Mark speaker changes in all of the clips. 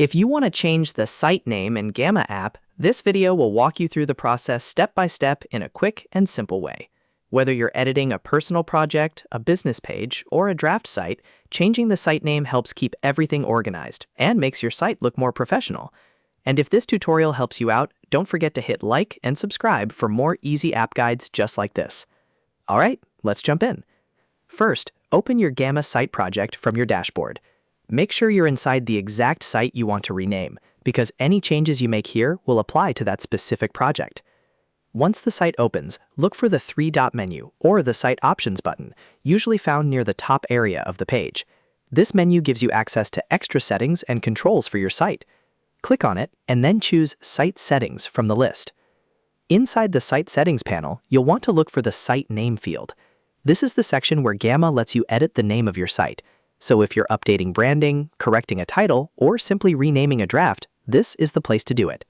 Speaker 1: If you want to change the site name in Gamma app, this video will walk you through the process step by step in a quick and simple way. Whether you're editing a personal project, a business page, or a draft site, changing the site name helps keep everything organized and makes your site look more professional. And if this tutorial helps you out, don't forget to hit like and subscribe for more easy app guides just like this. All right, let's jump in. First, open your Gamma site project from your dashboard. Make sure you're inside the exact site you want to rename, because any changes you make here will apply to that specific project. Once the site opens, look for the three-dot menu or the Site Options button, usually found near the top area of the page. This menu gives you access to extra settings and controls for your site. Click on it and then choose Site Settings from the list. Inside the Site Settings panel, you'll want to look for the Site Name field. This is the section where Gamma lets you edit the name of your site. So if you're updating branding, correcting a title, or simply renaming a draft, this is the place to do it.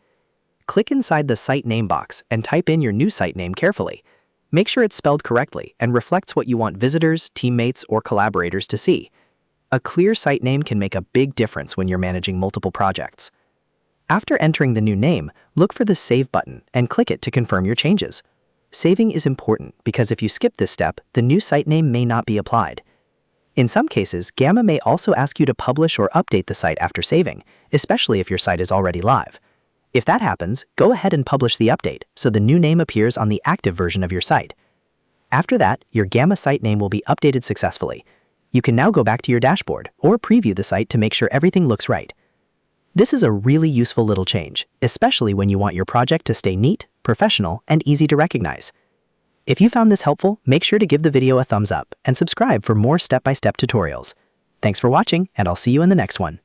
Speaker 1: Click inside the Site Name box and type in your new site name carefully. Make sure it's spelled correctly and reflects what you want visitors, teammates, or collaborators to see. A clear site name can make a big difference when you're managing multiple projects. After entering the new name, look for the Save button and click it to confirm your changes. Saving is important because if you skip this step, the new site name may not be applied. In some cases, Gamma may also ask you to publish or update the site after saving, especially if your site is already live. If that happens, go ahead and publish the update so the new name appears on the active version of your site. After that, your Gamma site name will be updated successfully. You can now go back to your dashboard or preview the site to make sure everything looks right. This is a really useful little change, especially when you want your project to stay neat, professional, and easy to recognize. If you found this helpful, make sure to give the video a thumbs up and subscribe for more step-by-step tutorials. Thanks for watching, and I'll see you in the next one.